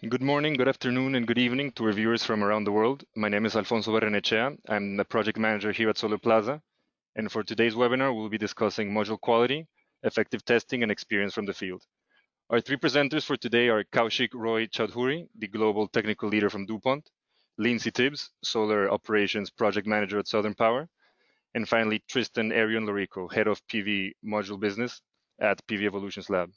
Good morning, good afternoon, and good evening to our viewers from around the world. My name is Alfonso Barrenechea. I'm the project manager here at Solarplaza. And for today's webinar, we'll be discussing module quality, effective testing, and experience from the field. Our three presenters for today are Kaushik Roy Choudhury, the global technical leader from Dupont, Lynsey Tibbs, solar operations project manager at Southern Power, and finally, Tristan Erion-Lorico, head of PV module business at PV Evolutions Lab.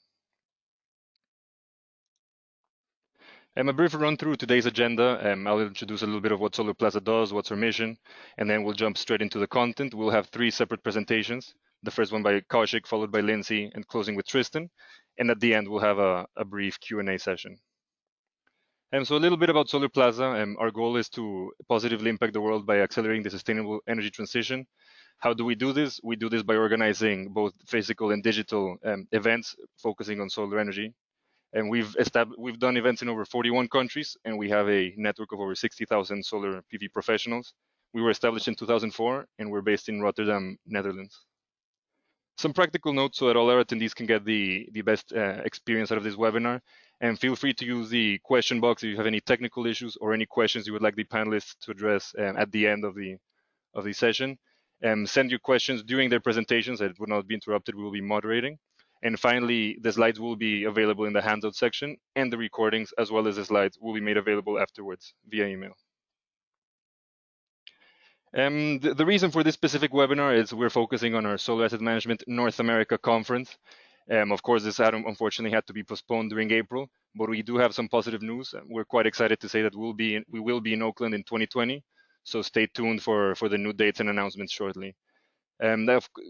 A brief run through today's agenda. I'll introduce a little bit of what Solarplaza does, what's our mission, and then we'll jump straight into the content. We'll have three separate presentations. The first one by Kaushik, followed by Lindsey, and closing with Tristan. And at the end, we'll have a brief Q&A session. So a little bit about Solarplaza. Our goal is to positively impact the world by accelerating the sustainable energy transition. How do we do this? We do this by organizing both physical and digital events focusing on solar energy. And we've done events in over 41 countries, and we have a network of over 60,000 solar PV professionals. We were established in 2004, and we're based in Rotterdam, Netherlands. Some practical notes so that all our attendees can get the best experience out of this webinar. And feel free to use the question box if you have any technical issues or any questions you would like the panelists to address at the end of the session. Send your questions during their presentations. It would not be interrupted. We will be moderating. And finally, the slides will be available in the handout section, and the recordings, as well as the slides, will be made available afterwards via email. The reason for this specific webinar is we're focusing on our Solar Asset Management North America conference. Of course, this unfortunately had to be postponed during April, but we do have some positive news. We're quite excited to say that we will be in Oakland in 2020, so stay tuned for the new dates and announcements shortly.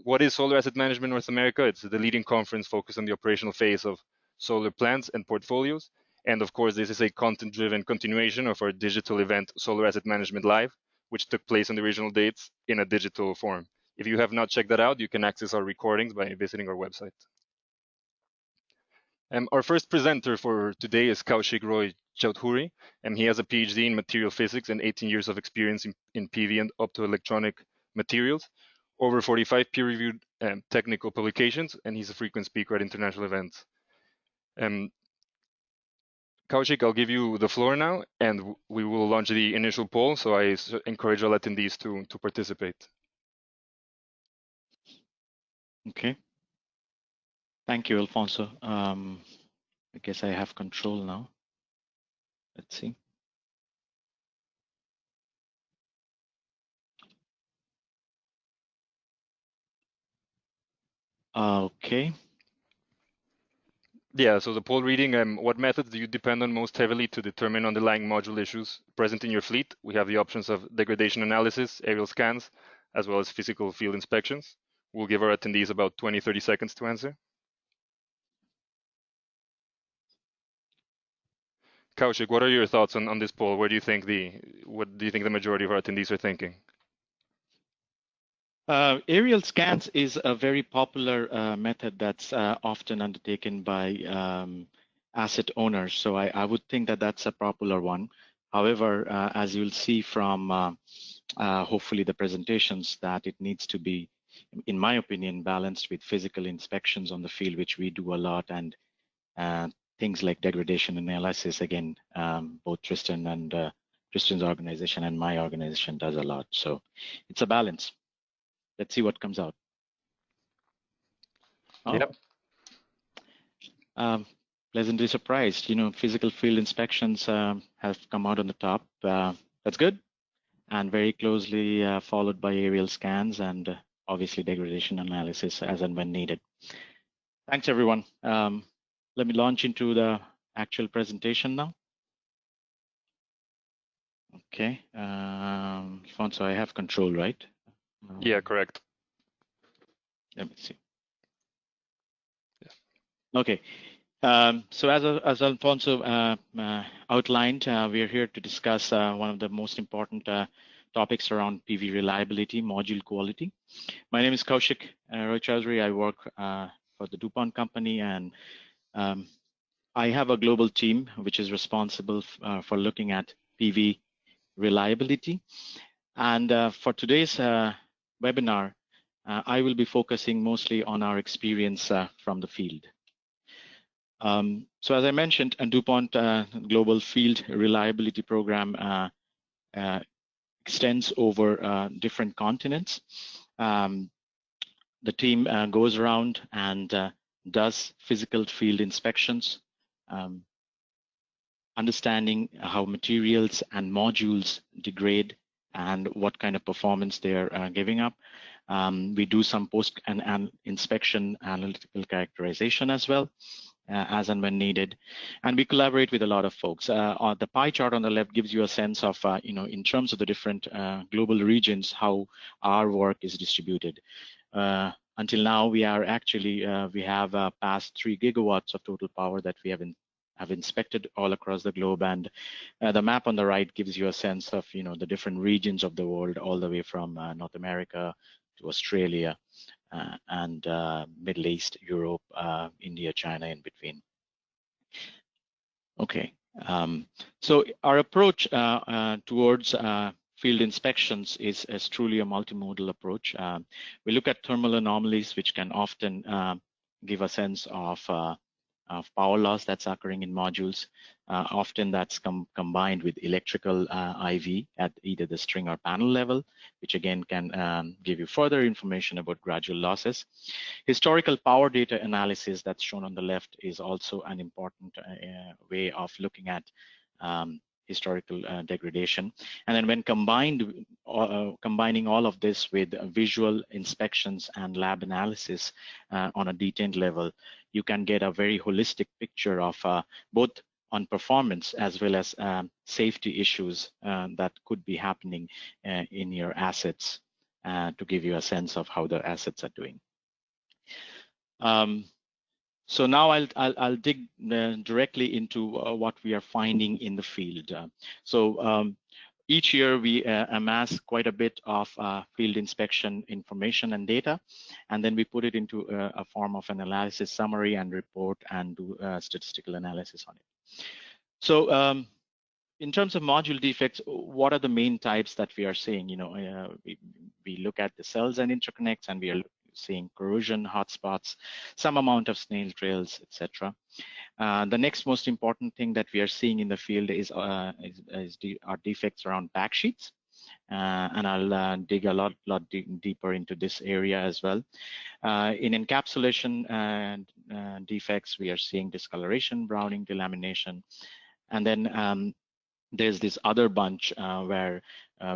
What is Solar Asset Management North America? It's the leading conference focused on the operational phase of solar plants and portfolios. And of course, this is a content-driven continuation of our digital event, Solar Asset Management Live, which took place on the original dates in a digital form. If you have not checked that out, you can access our recordings by visiting our website. Our first presenter for today is Kaushik Roy Choudhury, and he has a PhD in material physics and 18 years of experience in PV and optoelectronic materials, over 45 peer-reviewed technical publications, and he's a frequent speaker at international events. Kaushik, I'll give you the floor now, and we will launch the initial poll, so I encourage all attendees to participate. Okay. Thank you, Alfonso. I guess I have control now. Let's see. Okay. Yeah, so the poll reading, what methods do you depend on most heavily to determine underlying module issues present in your fleet? We have the options of degradation analysis, aerial scans, as well as physical field inspections. We'll give our attendees about 20-30 seconds to answer. Kaushik, what are your thoughts on this poll? What do you think the majority of our attendees are thinking? Aerial scans is a very popular method that's often undertaken by asset owners. So I would think that that's a popular one. However, as you'll see from hopefully the presentations, that it needs to be, in my opinion, balanced with physical inspections on the field, which we do a lot, and things like degradation analysis. Again, both Tristan and Tristan's organization and my organization does a lot. So it's a balance. Let's see what comes out. Oh. Yep. Pleasantly surprised. Physical field inspections have come out on the top. That's good. And very closely followed by aerial scans and obviously degradation analysis as and when needed. Thanks, everyone. Let me launch into the actual presentation now. Okay. Alfonso, I have control, right? Yeah, correct. Let me see. Yeah. Okay. So as Alfonso outlined, we are here to discuss one of the most important topics around PV reliability, module quality. My name is Kaushik Roy Choudhury. I work for the Dupont company, and I have a global team which is responsible for looking at PV reliability. And for today's webinar, I will be focusing mostly on our experience from the field. So as I mentioned, a Dupont Global Field Reliability Program extends over different continents. The team goes around and does physical field inspections, understanding how materials and modules degrade and what kind of performance they're giving up. We do some post and inspection analytical characterization as well, as and when needed. And we collaborate with a lot of folks. The pie chart on the left gives you a sense of, in terms of the different global regions, how our work is distributed. Until now, we are actually, we have passed 3 gigawatts of total power that we have inspected all across the globe. And the map on the right gives you a sense of, the different regions of the world, all the way from North America to Australia, and Middle East, Europe, India, China in between. Okay, so our approach towards field inspections is truly a multimodal approach. We look at thermal anomalies, which can often give a sense of power loss that's occurring in modules. Often that's combined with electrical IV at either the string or panel level, which again can give you further information about gradual losses. Historical power data analysis that's shown on the left is also an important way of looking at historical degradation. And then when combining all of this with visual inspections and lab analysis on a detailed level, you can get a very holistic picture of both on performance as well as safety issues that could be happening in your assets to give you a sense of how the assets are doing. So now I'll dig directly into what we are finding in the field. Each year we amass quite a bit of field inspection information and data, and then we put it into a form of an analysis summary and report and do statistical analysis on it. So in terms of module defects, what are the main types that we are seeing? We look at the cells and interconnects, and we are seeing corrosion, hotspots, some amount of snail trails, etc. The next most important thing that we are seeing in the field is our defects around backsheets, and I'll dig a lot deeper into this area as well. In encapsulation defects, we are seeing discoloration, browning, delamination, and then there's this other bunch where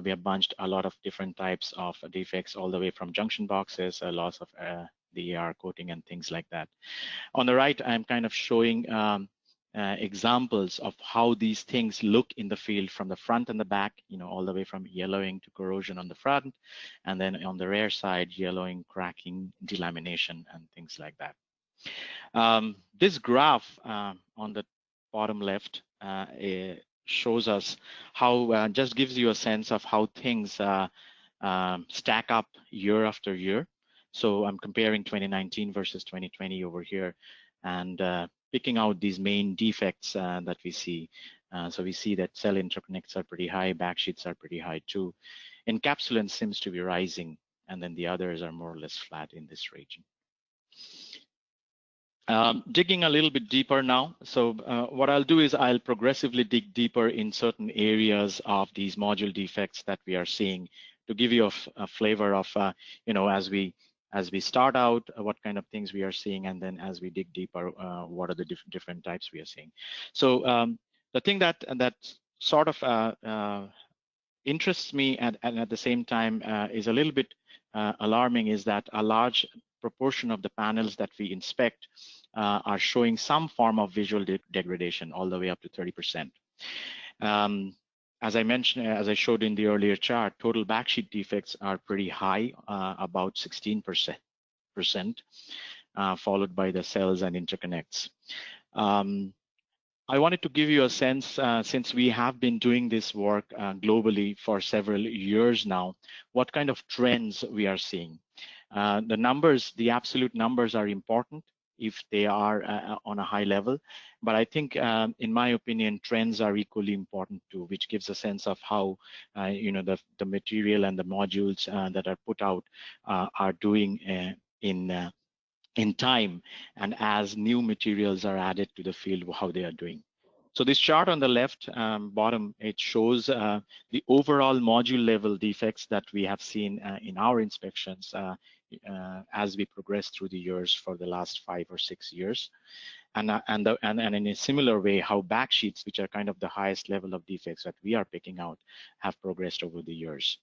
we have bunched a lot of different types of defects, all the way from junction boxes, a loss of the AR coating and things like that. On the right, I'm kind of showing examples of how these things look in the field from the front and the back, all the way from yellowing to corrosion on the front, and then on the rear side, yellowing, cracking, delamination, and things like that. This graph on the bottom left shows us how, just gives you a sense of how things stack up year after year. So I'm comparing 2019 versus 2020 over here, and picking out these main defects that we see. So we see that cell interconnects are pretty high, backsheets are pretty high too. Encapsulant seems to be rising, and then the others are more or less flat in this region. Digging a little bit deeper now. So what I'll do is I'll progressively dig deeper in certain areas of these module defects that we are seeing, to give you a flavor of, as we start out, what kind of things we are seeing, and then as we dig deeper, what are the different types we are seeing. So the thing that sort of interests me and at the same time is a little bit alarming is that a large proportion of the panels that we inspect are showing some form of visual degradation, all the way up to 30%. As I mentioned, as I showed in the earlier chart, total backsheet defects are pretty high, about 16%, followed by the cells and interconnects. I wanted to give you a sense, since we have been doing this work globally for several years now, what kind of trends we are seeing. The numbers, the absolute numbers are important if they are on a high level, but I think, in my opinion, trends are equally important too, which gives a sense of how, the material and the modules that are put out are doing in in time and as new materials are added to the field, how they are doing. So this chart on the left bottom, it shows the overall module level defects that we have seen in our inspections as we progress through the years for the last 5 or 6 years. And in a similar way, how backsheets, which are kind of the highest level of defects that we are picking out, have progressed over the years.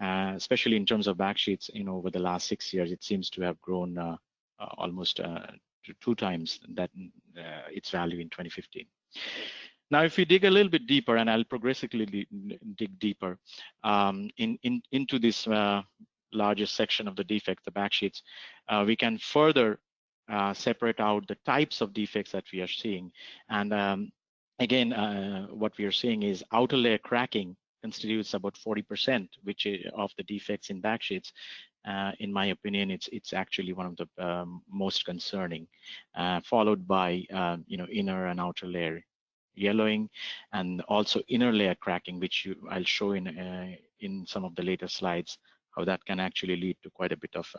Especially in terms of backsheets, over the last 6 years, it seems to have grown almost 2 times that its value in 2015. Now, if we dig a little bit deeper, and I'll progressively dig deeper into this largest section of the defects, the backsheets, we can further separate out the types of defects that we are seeing. And again, what we are seeing is outer layer cracking constitutes about 40% of the defects in backsheets. In my opinion, it's actually one of the most concerning, followed by inner and outer layer yellowing, and also inner layer cracking, which I'll show in some of the later slides, how that can actually lead to quite a bit of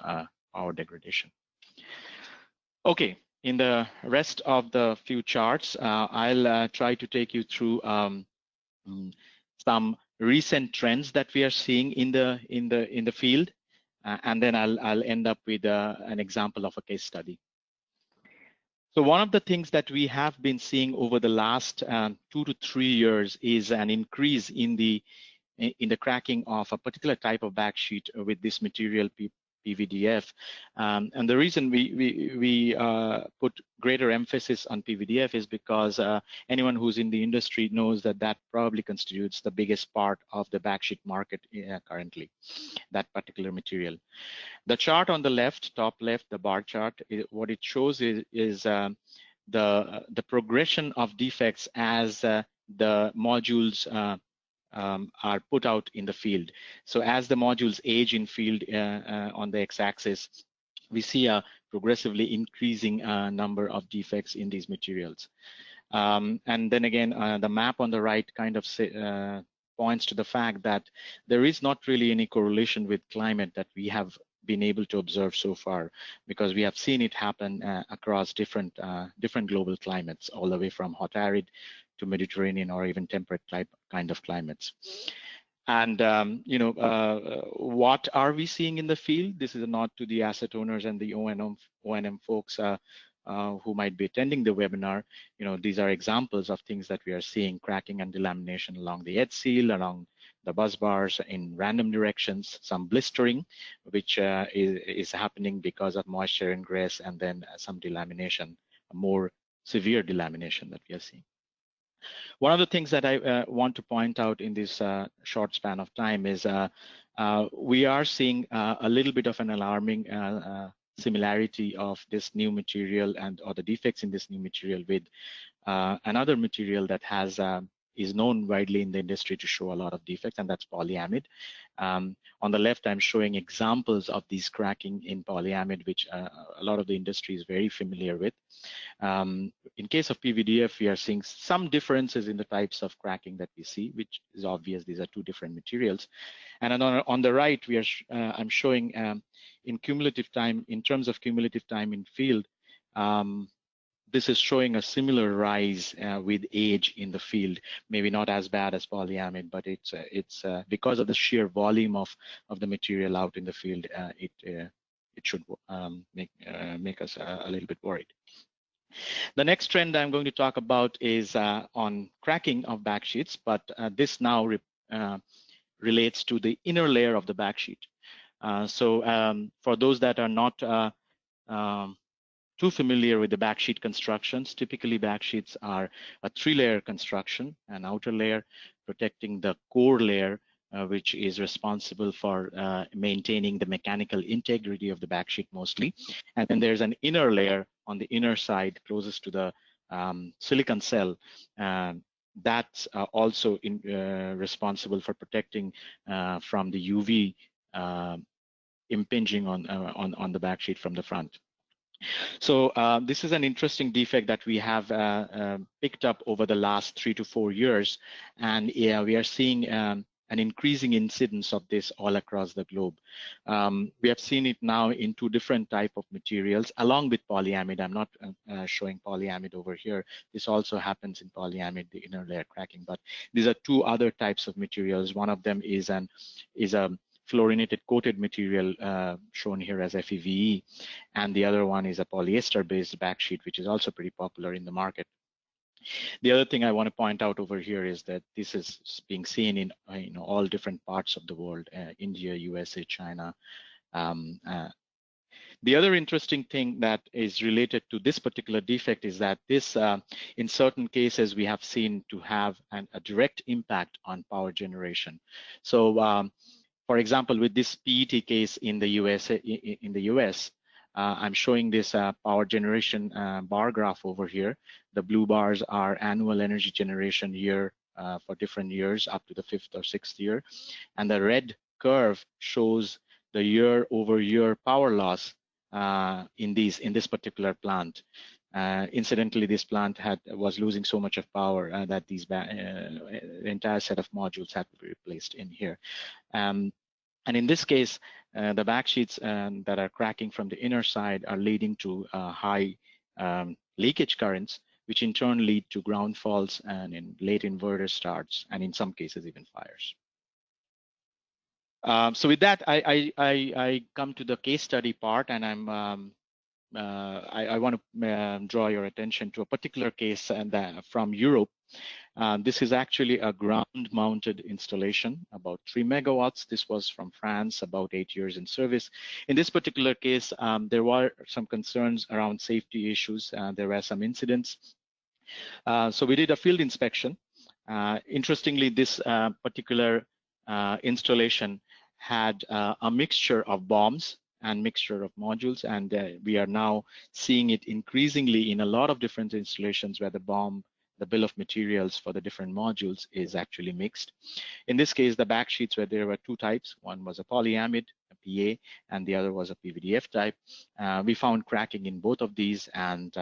power degradation. Okay, in the rest of the few charts, I'll try to take you through some recent trends that we are seeing in the field, and then I'll end up with an example of a case study. So one of the things that we have been seeing over the last 2 to 3 years is an increase in the cracking of a particular type of backsheet with this material PVDF. And the reason we put greater emphasis on PVDF is because anyone who's in the industry knows that probably constitutes the biggest part of the backsheet market currently, that particular material. The chart on the left, top left, the bar chart, what it shows is the progression of defects as the modules are put out in the field. So as the modules age in field on the x-axis, we see a progressively increasing number of defects in these materials. And then again, the map on the right kind of points to the fact that there is not really any correlation with climate that we have been able to observe so far, because we have seen it happen across different global climates, all the way from hot arid to Mediterranean or even temperate kind of climates. And what are we seeing in the field? This is a nod to the asset owners and the O&M folks who might be attending the webinar. These are examples of things that we are seeing: cracking and delamination along the edge seal, along the bus bars in random directions, some blistering, which is happening because of moisture ingress, and then some delamination, a more severe delamination that we are seeing. One of the things that I want to point out in this short span of time is we are seeing a little bit of an alarming similarity of this new material or the defects in this new material with another material that is known widely in the industry to show a lot of defects, and that's polyamide. On the left, I'm showing examples of these cracking in polyamide, which a lot of the industry is very familiar with. In case of PVDF, we are seeing some differences in the types of cracking that we see, which is obvious. These are 2 different materials. And on the right, I'm showing in cumulative time, in terms of cumulative time in field, this is showing a similar rise with age in the field. Maybe not as bad as polyamide, but it's because of the sheer volume of the material out in the field, it should make us a little bit worried. The next trend I'm going to talk about is on cracking of backsheets, but this now relates to the inner layer of the backsheet. So for those that are not too familiar with the backsheet constructions, typically backsheets are a 3-layer construction: an outer layer protecting the core layer, which is responsible for maintaining the mechanical integrity of the backsheet mostly. And then there's an inner layer on the inner side closest to the silicon cell that's also responsible for protecting from the UV impinging on the backsheet from the front. So this is an interesting defect that we have picked up over the last 3 to 4 years, and we are seeing an increasing incidence of this all across the globe. We have seen it now in two different type of materials along with polyamide. I'm not showing polyamide over here. This also happens in polyamide, the inner layer cracking, but these are two other types of materials. One of them is a fluorinated coated material shown here as FEVE, and the other one is a polyester based backsheet, which is also pretty popular in the market. The other thing I want to point out over here is that this is being seen in all different parts of the world, India, USA, China. The other interesting thing that is related to this particular defect is that this, in certain cases, we have seen to have a direct impact on power generation. So, for example, with this PET case in the US, I'm showing this power generation bar graph over here. The blue bars are annual energy generation year for different years up to the 5th or 6th year. And the red curve shows the year-over-year power loss in this particular plant. Incidentally, this plant was losing so much of power that the entire set of modules had to be replaced in here. And in this case, the backsheets that are cracking from the inner side are leading to high leakage currents, which in turn lead to ground faults and in late inverter starts, and in some cases even fires. So with that, I come to the case study part, and I want to draw your attention to a particular case from Europe. This is actually a ground-mounted installation, about 3 megawatts. This was from France, about 8 years in service. In this particular case, there were some concerns around safety issues. There were some incidents. So we did a field inspection. Interestingly, this particular installation had a mixture of bombs and mixture of modules, and we are now seeing it increasingly in a lot of different installations where the bill of materials for the different modules is actually mixed. In this case, the back sheets where there were two types. One was a polyamide, a PA, and the other was a PVDF type. We found cracking in both of these, and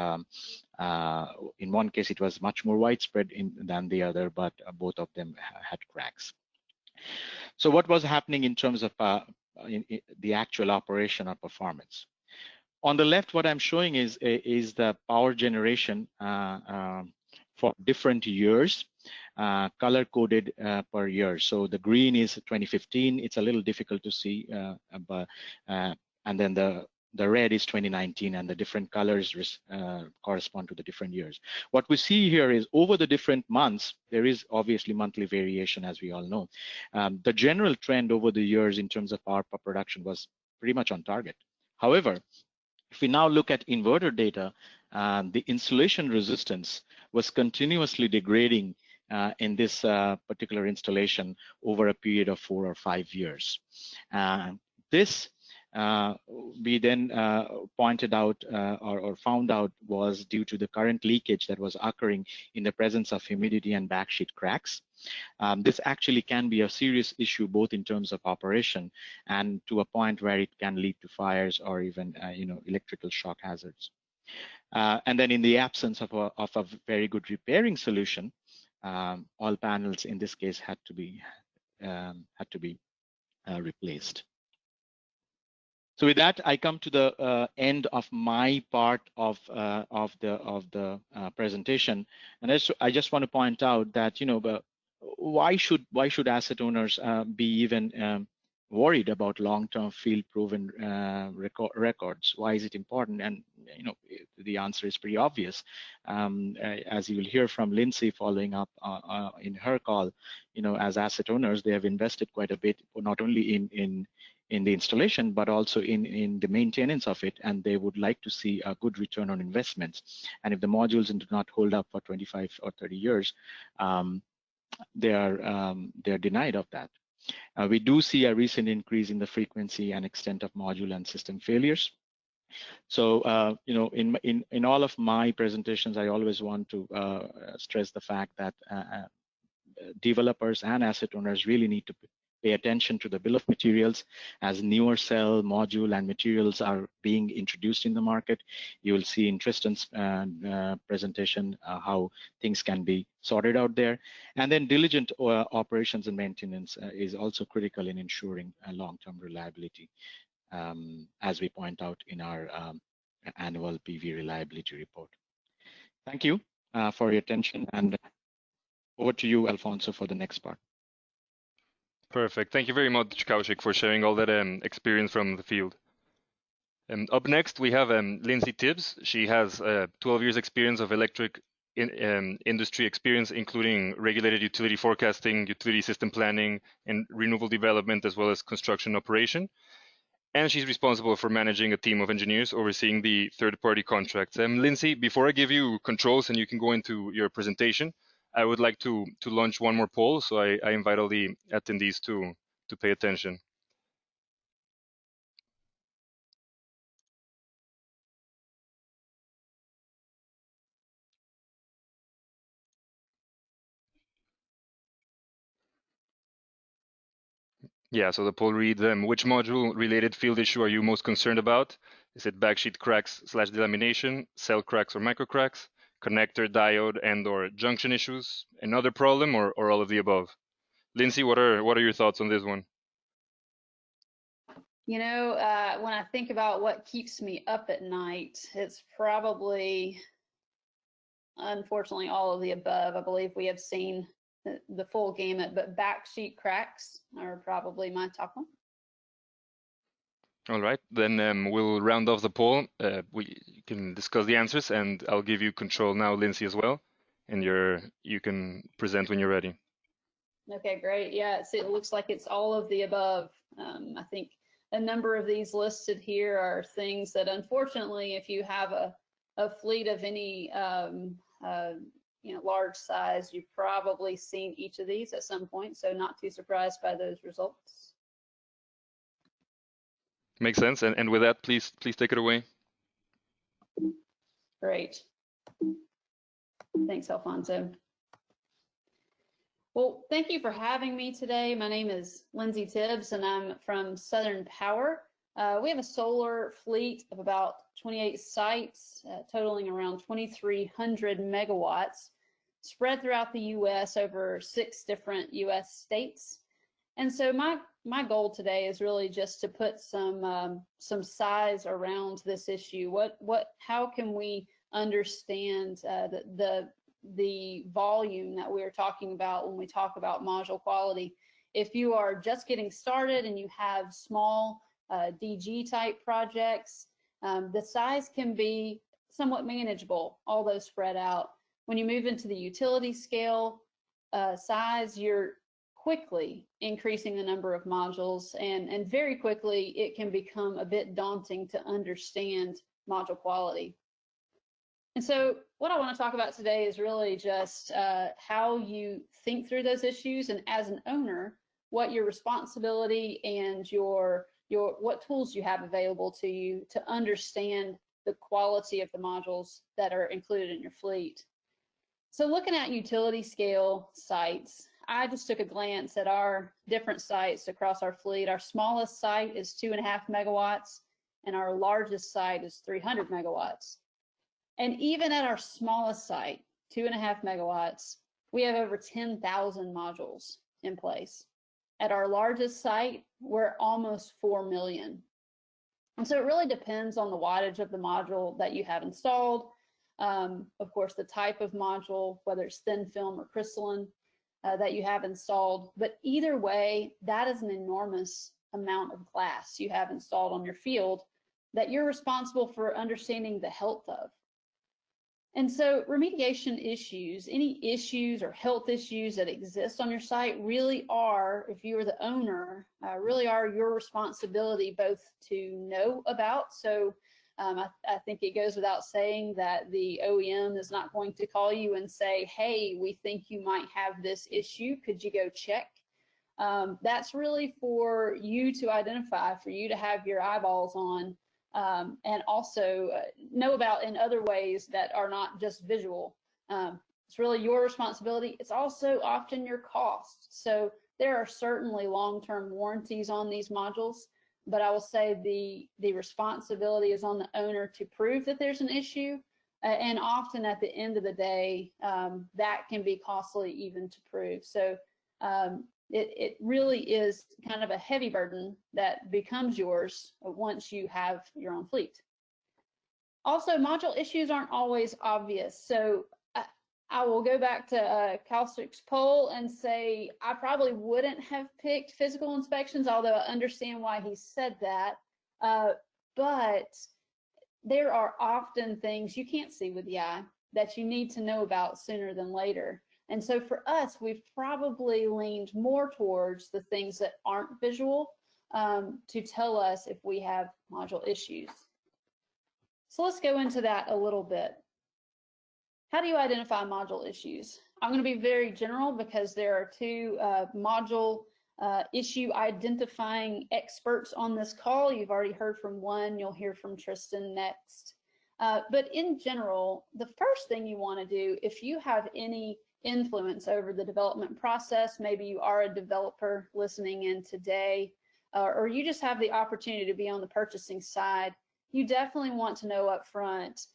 in one case it was much more widespread than the other, but both of them had cracks. So what was happening in terms of in the actual operation or performance? On the left, what I'm showing is the power generation for different years, color-coded per year. So the green is 2015. It's a little difficult to see, and then the red is 2019, and the different colors correspond to the different years. What we see here is over the different months, there is obviously monthly variation, as we all know. The general trend over the years in terms of power production was pretty much on target. However, if we now look at inverter data, the insulation resistance was continuously degrading in this particular installation over a period of 4 or 5 years. This we then pointed out or found out was due to the current leakage that was occurring in the presence of humidity and backsheet cracks. This actually can be a serious issue both in terms of operation and to a point where it can lead to fires or even electrical shock hazards. And then in the absence of a very good repairing solution, all panels in this case had to be replaced. So with that, I come to the end of my part of the presentation, and I just want to point out that why should asset owners be even worried about long-term field-proven records? Why is it important? And the answer is pretty obvious. As you will hear from Lindsey following up in her call, as asset owners, they have invested quite a bit, not only in the installation, but also in the maintenance of it, and they would like to see a good return on investments. And if the modules do not hold up for 25 or 30 years, they're denied of that. We do see a recent increase in the frequency and extent of module and system failures. So, in all of my presentations, I always want to stress the fact that developers and asset owners really need to pay attention to the bill of materials as newer cell, module, and materials are being introduced in the market. You will see in Tristan's presentation how things can be sorted out there. And then diligent operations and maintenance is also critical in ensuring long-term reliability, as we point out in our annual PV reliability report. Thank you for your attention, and over to you, Alfonso, for the next part. Perfect. Thank you very much, Kaushik, for sharing all that experience from the field. Up next, we have Lynsey Tibbs. She has 12 years experience of electric industry experience, including regulated utility forecasting, utility system planning, and renewable development, as well as construction operation. And she's responsible for managing a team of engineers overseeing the third-party contracts. Lynsey, before I give you controls and you can go into your presentation, I would like to launch one more poll, so I invite all the attendees to pay attention. Yeah, so the poll reads, which module-related field issue are you most concerned about? Is it backsheet cracks / delamination, cell cracks or microcracks, connector, diode, and/or junction issues, another problem, or all of the above? Lynsey, what are your thoughts on this one? You know, when I think about what keeps me up at night, it's probably, unfortunately, all of the above. I believe we have seen the full gamut, but backsheet cracks are probably my top one. All right, then we'll round off the poll. We can discuss the answers, and I'll give you control now, Lynsey, as well, and you can present when you're ready. Okay, great. Yeah, it looks like it's all of the above. I think a number of these listed here are things that, unfortunately, if you have a fleet of any large size, you've probably seen each of these at some point, so not too surprised by those results. Makes sense. And with that, please take it away. Great. Thanks, Alfonso. Well, thank you for having me today. My name is Lynsey Tibbs, and I'm from Southern Power. We have a solar fleet of about 28 sites, totaling around 2,300 megawatts, spread throughout the U.S. over 6 different U.S. states. And so my goal today is really just to put some size around this issue. How can we understand the volume that we're talking about when we talk about module quality? If you are just getting started and you have small DG type projects, the size can be somewhat manageable, although spread out. When you move into the utility scale size, you're quickly increasing the number of modules, and very quickly it can become a bit daunting to understand module quality. And so what I want to talk about today is really just how you think through those issues, and as an owner, what your responsibility and what tools you have available to you to understand the quality of the modules that are included in your fleet. So looking at utility scale sites, I just took a glance at our different sites across our fleet. Our smallest site is 2.5 megawatts, and our largest site is 300 megawatts. And even at our smallest site, 2.5 megawatts, we have over 10,000 modules in place. At our largest site, we're almost 4 million. And so it really depends on the wattage of the module that you have installed. Of course, the type of module, whether it's thin film or crystalline, that you have installed. But either way, that is an enormous amount of glass you have installed on your field that you're responsible for understanding the health of. And so remediation issues, any issues or health issues that exist on your site really are, if you are the owner, really are your responsibility both to know about. So I think it goes without saying that the OEM is not going to call you and say, hey, we think you might have this issue. Could you go check? That's really for you to identify, for you to have your eyeballs on, and also know about in other ways that are not just visual. It's really your responsibility. It's also often your cost. So There are certainly long-term warranties on these modules, but I will say the responsibility is on the owner to prove that there's an issue. And often at the end of the day, that can be costly even to prove. So it really is kind of a heavy burden that becomes yours once you have your own fleet. Also, module issues aren't always obvious. So I will go back to Kaushik's poll and say I probably wouldn't have picked physical inspections, although I understand why he said that. But there are often things you can't see with the eye that you need to know about sooner than later. And so for us, we've probably leaned more towards the things that aren't visual to tell us if we have module issues. So let's go into that a little bit. How do you identify module issues? I'm going to be very general because there are two module issue identifying experts on this call. You've already heard from one, you'll hear from Tristan next. But in general, the first thing you want to do, if you have any influence over the development process, maybe you are a developer listening in today, or you just have the opportunity to be on the purchasing side, you definitely want to know up front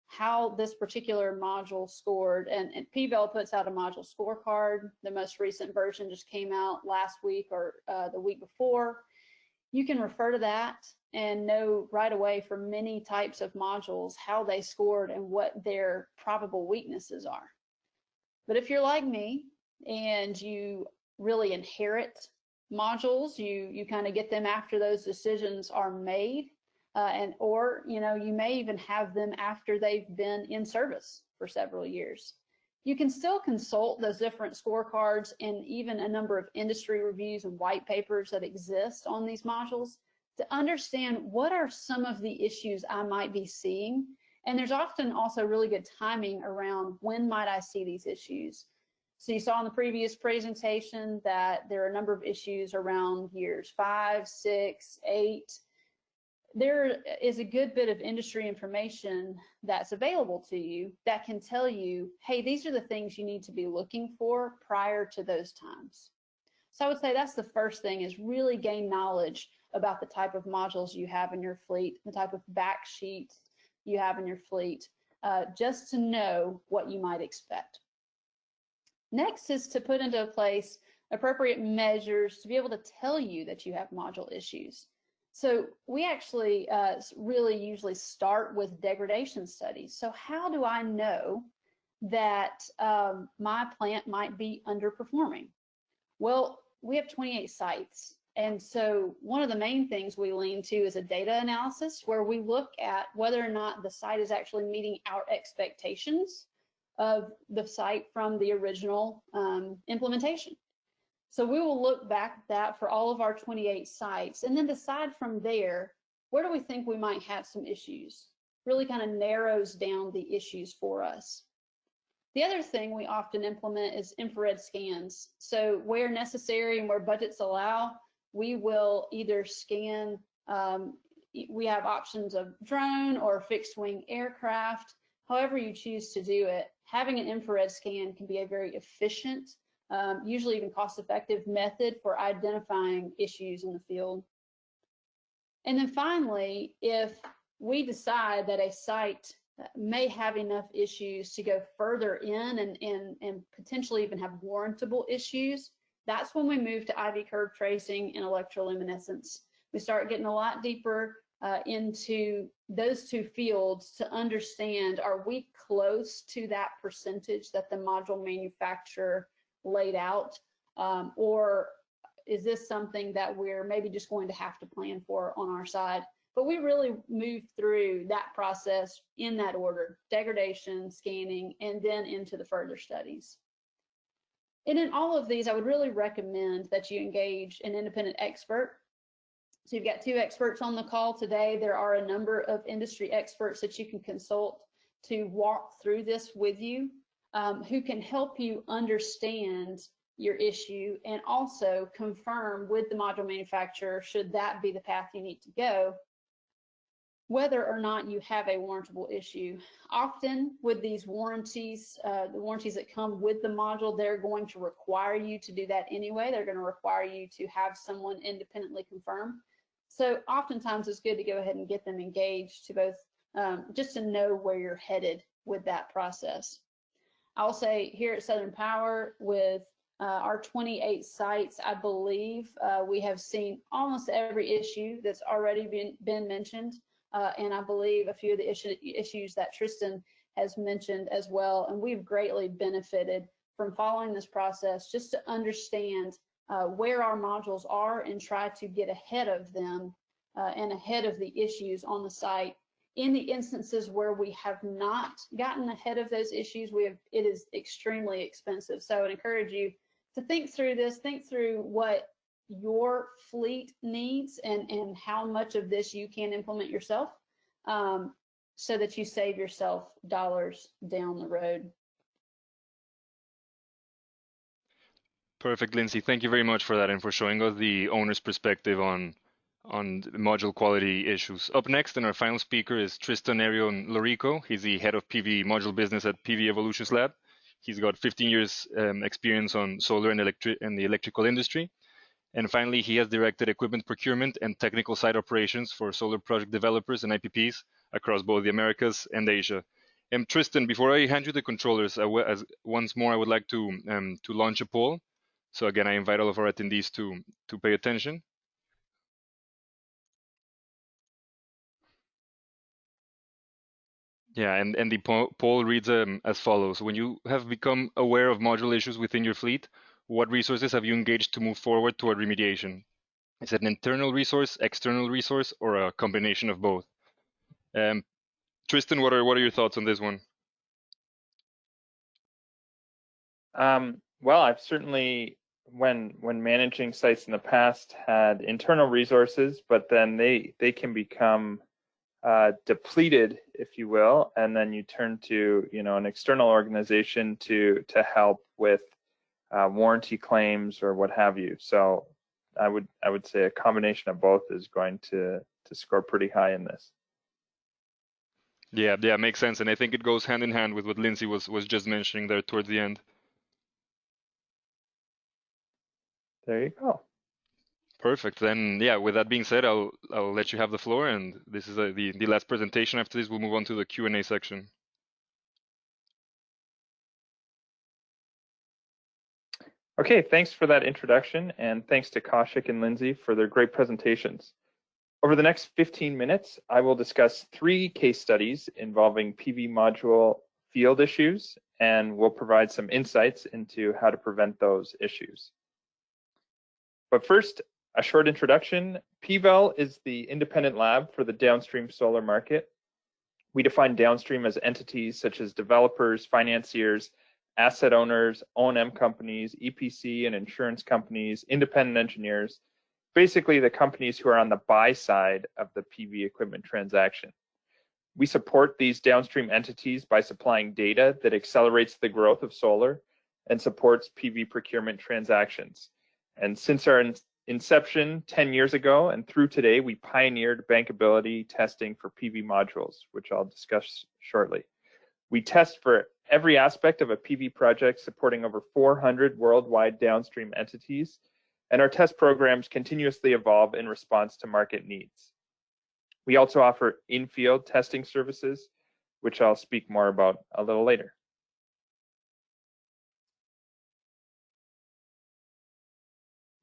how this particular module scored. And PVEL puts out a module scorecard. The most recent version just came out last week or the week before. You can refer to that and know right away for many types of modules how they scored and what their probable weaknesses are. But if you're like me and you really inherit modules, you kind of get them after those decisions are made, or you may even have them after they've been in service for several years. You can still consult those different scorecards and even a number of industry reviews and white papers that exist on these modules to understand what are some of the issues I might be seeing. And there's often also really good timing around when might I see these issues. So you saw in the previous presentation that there are a number of issues around years 5, 6, 8. There is a good bit of industry information that's available to you that can tell you, hey, these are the things you need to be looking for prior to those times. So I would say that's the first thing, is really gain knowledge about the type of modules you have in your fleet, the type of back sheet you have in your fleet, just to know what you might expect. Next is to put into place appropriate measures to be able to tell you that you have module issues. So we actually really usually start with degradation studies. So how do I know that my plant might be underperforming? Well, we have 28 sites. And so one of the main things we lean to is a data analysis where we look at whether or not the site is actually meeting our expectations of the site from the original implementation. So we will look back at that for all of our 28 sites and then decide from there, where do we think we might have some issues? Really kind of narrows down the issues for us. The other thing we often implement is infrared scans. So where necessary and where budgets allow, we will either scan, we have options of drone or fixed wing aircraft, however you choose to do it. Having an infrared scan can be a very efficient, usually even cost-effective method for identifying issues in the field. And then finally, if we decide that a site may have enough issues to go further in and potentially even have warrantable issues, that's when we move to IV curve tracing and electroluminescence. We start getting a lot deeper into those two fields to understand, are we close to that percentage that the module manufacturer laid out, or is this something that we're maybe just going to have to plan for on our side? But we really move through that process in that order: degradation, scanning, and then into the further studies. And in all of these, I would really recommend that you engage an independent expert. So you've got two experts on the call today. There are a number of industry experts that you can consult to walk through this with you, who can help you understand your issue and also confirm with the module manufacturer, should that be the path you need to go, whether or not you have a warrantable issue. Often with these warranties, the warranties that come with the module, they're going to require you to do that anyway. They're going to require you to have someone independently confirm. So oftentimes it's good to go ahead and get them engaged to both, just to know where you're headed with that process. I'll say here at Southern Power with our 28 sites, I believe we have seen almost every issue that's already been mentioned. And I believe a few of the issues that Tristan has mentioned as well. And we've greatly benefited from following this process just to understand where our modules are and try to get ahead of them and ahead of the issues on the site. In the instances where we have not gotten ahead of those issues, it is extremely expensive. So I would encourage you to think through this, think through what your fleet needs and how much of this you can implement yourself, so that you save yourself dollars down the road. Perfect, Lindsey. Thank you very much for that and for showing us the owner's perspective on module quality issues. Up next, and our final speaker is Tristan Erion-Lorico. He's the head of PV module business at PV Evolutions Lab. He's got 15 years experience on solar and the electrical industry. And finally, he has directed equipment procurement and technical site operations for solar project developers and IPPs across both the Americas and Asia. And Tristan, before I hand you the controllers, once more, I would like to launch a poll. So again, I invite all of our attendees to pay attention. Yeah, and the poll reads as follows. When you have become aware of module issues within your fleet, what resources have you engaged to move forward toward remediation? Is it an internal resource, external resource, or a combination of both? Tristan, what are your thoughts on this one? Well, I've certainly, when managing sites in the past, had internal resources, but then they can become depleted, if you will, and then you turn to an external organization to help with warranty claims or what have you. So I would say a combination of both is going to score pretty high in this. Yeah, makes sense, and I think it goes hand in hand with what Lindsey was just mentioning there towards the end. There you go. Perfect. Then, yeah, with that being said, I'll let you have the floor, and this is the last presentation. After this, we'll move on to the Q&A section. Okay, thanks for that introduction, and thanks to Kaushik and Lindsey for their great presentations. Over the next 15 minutes, I will discuss 3 case studies involving PV module field issues, and we'll provide some insights into how to prevent those issues. But first, a short introduction. PVEL is the independent lab for the downstream solar market. We define downstream as entities such as developers, financiers, asset owners, O&M companies, EPC and insurance companies, independent engineers, basically the companies who are on the buy side of the PV equipment transaction. We support these downstream entities by supplying data that accelerates the growth of solar and supports PV procurement transactions. And since our inception 10 years ago and through today, we pioneered bankability testing for PV modules, which I'll discuss shortly. We test for every aspect of a PV project supporting over 400 worldwide downstream entities, and our test programs continuously evolve in response to market needs. We also offer in-field testing services, which I'll speak more about a little later.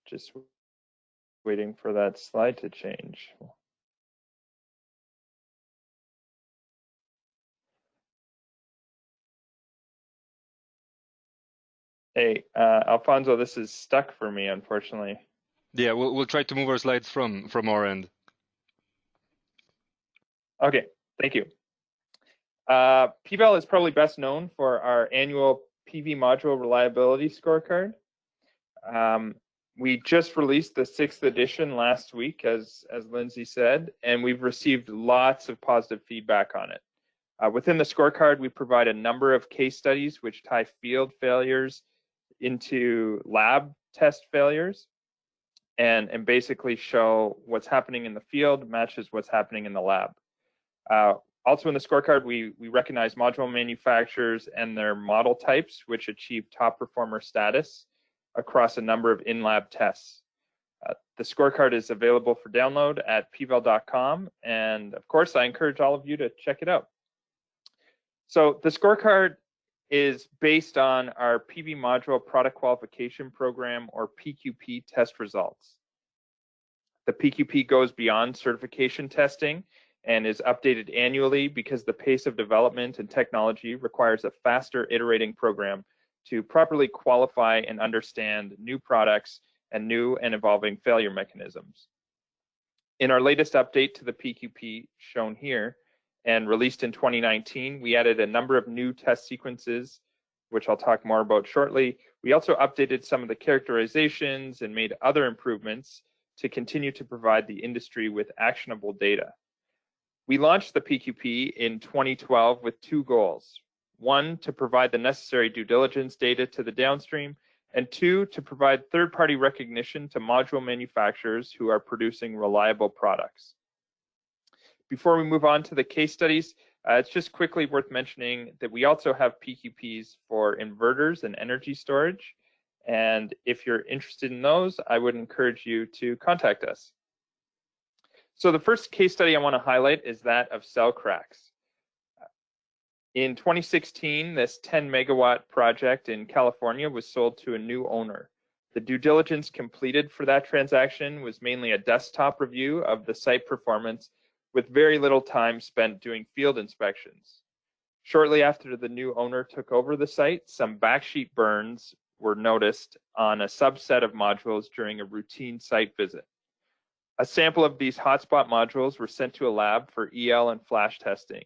Just waiting for that slide to change. Hey, Alfonso, this is stuck for me, unfortunately. Yeah, we'll try to move our slides from our end. Okay, thank you. PVEL is probably best known for our annual PV module reliability scorecard. We just released the 6th edition last week, as Lindsey said, and we've received lots of positive feedback on it. Within the scorecard, we provide a number of case studies which tie field failures into lab test failures and basically show what's happening in the field matches what's happening in the lab. Also in the scorecard, we recognize module manufacturers and their model types, which achieve top performer status across a number of in-lab tests. The scorecard is available for download at pvel.com, and of course, I encourage all of you to check it out. So the scorecard is based on our PV module product qualification program, or PQP, test results. The PQP goes beyond certification testing and is updated annually because the pace of development and technology requires a faster iterating program to properly qualify and understand new products and new and evolving failure mechanisms. In our latest update to the PQP shown here and released in 2019, we added a number of new test sequences, which I'll talk more about shortly. We also updated some of the characterizations and made other improvements to continue to provide the industry with actionable data. We launched the PQP in 2012 with two goals. One, to provide the necessary due diligence data to the downstream, and two, to provide third-party recognition to module manufacturers who are producing reliable products. Before we move on to the case studies, it's just quickly worth mentioning that we also have PQPs for inverters and energy storage. And if you're interested in those, I would encourage you to contact us. So the first case study I want to highlight is that of cell cracks. In 2016, this 10 megawatt project in California was sold to a new owner. The due diligence completed for that transaction was mainly a desktop review of the site performance with very little time spent doing field inspections. Shortly after the new owner took over the site, some backsheet burns were noticed on a subset of modules during a routine site visit. A sample of these hotspot modules were sent to a lab for EL and flash testing,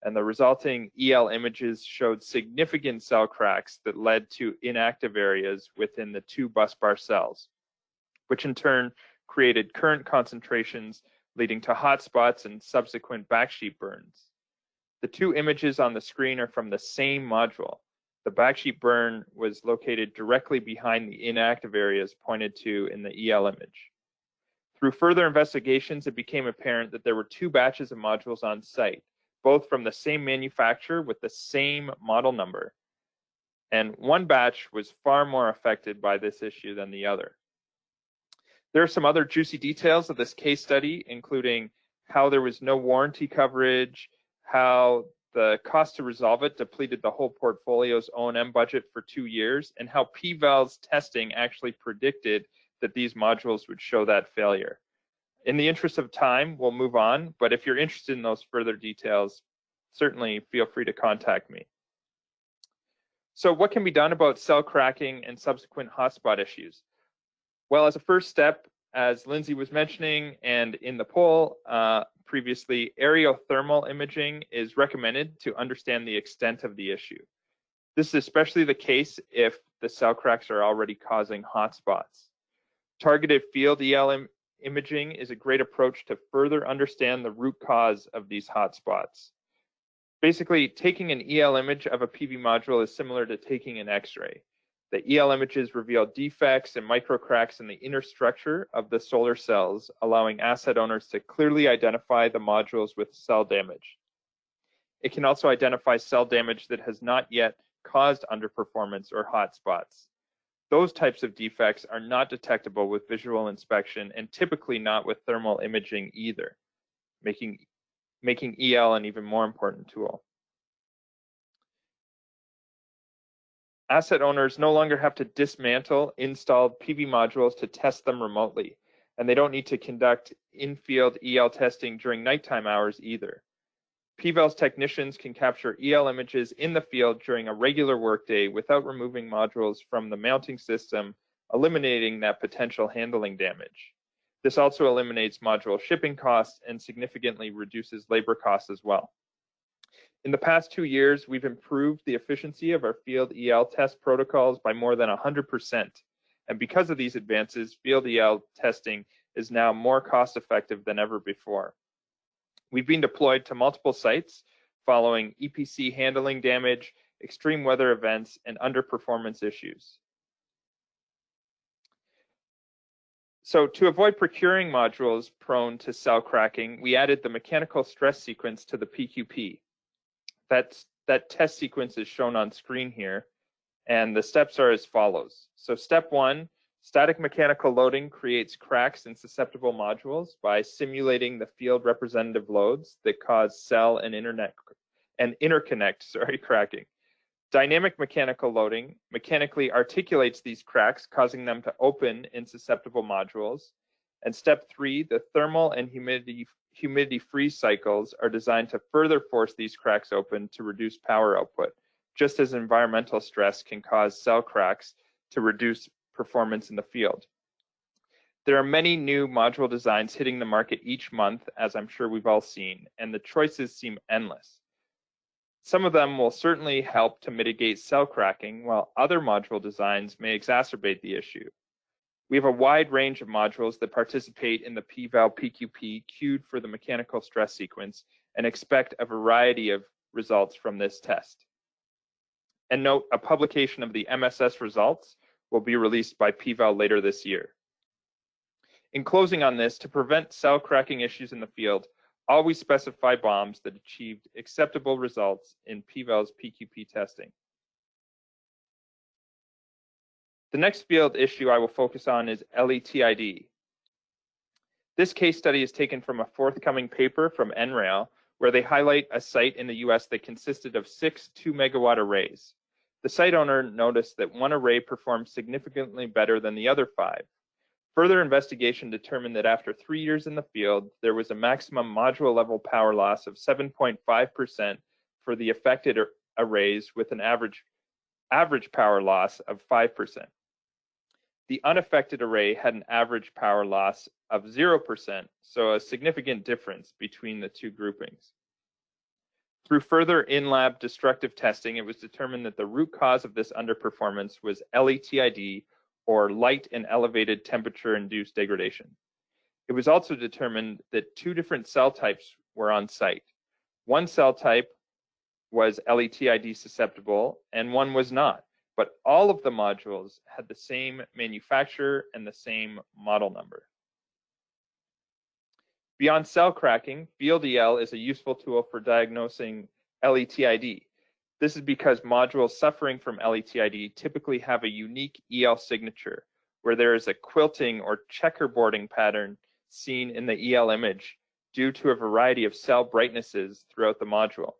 and the resulting EL images showed significant cell cracks that led to inactive areas within the two busbar cells, which in turn created current concentrations leading to hotspots and subsequent backsheet burns. The two images on the screen are from the same module. The backsheet burn was located directly behind the inactive areas pointed to in the EL image. Through further investigations, it became apparent that there were two batches of modules on site, both from the same manufacturer with the same model number. And one batch was far more affected by this issue than the other. There are some other juicy details of this case study, including how there was no warranty coverage, how the cost to resolve it depleted the whole portfolio's O&M budget for 2 years, and how PVEL's testing actually predicted that these modules would show that failure. In the interest of time, we'll move on, but if you're interested in those further details, certainly feel free to contact me. So what can be done about cell cracking and subsequent hotspot issues? Well, as a first step, as Lindsey was mentioning, and in the poll previously, aerothermal imaging is recommended to understand the extent of the issue. This is especially the case if the cell cracks are already causing hotspots. Targeted field EL imaging is a great approach to further understand the root cause of these hotspots. Basically, taking an EL image of a PV module is similar to taking an X-ray. The EL images reveal defects and microcracks in the inner structure of the solar cells, allowing asset owners to clearly identify the modules with cell damage. It can also identify cell damage that has not yet caused underperformance or hotspots. Those types of defects are not detectable with visual inspection and typically not with thermal imaging either, making EL an even more important tool. Asset owners no longer have to dismantle installed PV modules to test them remotely, and they don't need to conduct in-field EL testing during nighttime hours either. PVEL's technicians can capture EL images in the field during a regular workday without removing modules from the mounting system, eliminating that potential handling damage. This also eliminates module shipping costs and significantly reduces labor costs as well. In the past 2 years, we've improved the efficiency of our field EL test protocols by more than 100%. And because of these advances, field EL testing is now more cost-effective than ever before. We've been deployed to multiple sites following EPC handling damage, extreme weather events, and underperformance issues. So to avoid procuring modules prone to cell cracking, we added the mechanical stress sequence to the PQP. That test sequence is shown on screen here, and the steps are as follows. So step 1, static mechanical loading creates cracks in susceptible modules by simulating the field representative loads that cause cell and interconnect cracking. Dynamic mechanical loading mechanically articulates these cracks, causing them to open in susceptible modules. And step 3, the thermal and humidity freeze cycles are designed to further force these cracks open to reduce power output, just as environmental stress can cause cell cracks to reduce performance in the field. There are many new module designs hitting the market each month, as I'm sure we've all seen, and the choices seem endless. Some of them will certainly help to mitigate cell cracking, while other module designs may exacerbate the issue. We have a wide range of modules that participate in the PVEL PQP queued for the mechanical stress sequence and expect a variety of results from this test. And note, a publication of the MSS results will be released by PVEL later this year. In closing on this, to prevent cell cracking issues in the field, always specify bombs that achieved acceptable results in PVEL's PQP testing. The next field issue I will focus on is LiTiD. This case study is taken from a forthcoming paper from NRail, where they highlight a site in the US that consisted of 6 2-megawatt arrays. The site owner noticed that one array performed significantly better than the other 5. Further investigation determined that after 3 years in the field, there was a maximum module level power loss of 7.5% for the affected arrays with an average power loss of 5%. The unaffected array had an average power loss of 0%, so a significant difference between the two groupings. Through further in-lab destructive testing, it was determined that the root cause of this underperformance was LiTiD, or light and elevated temperature-induced degradation. It was also determined that 2 different cell types were on site. One cell type was LiTiD susceptible and one was not, but all of the modules had the same manufacturer and the same model number. Beyond cell cracking, VLDL is a useful tool for diagnosing LiTiD. This is because modules suffering from LiTiD typically have a unique EL signature, where there is a quilting or checkerboarding pattern seen in the EL image due to a variety of cell brightnesses throughout the module.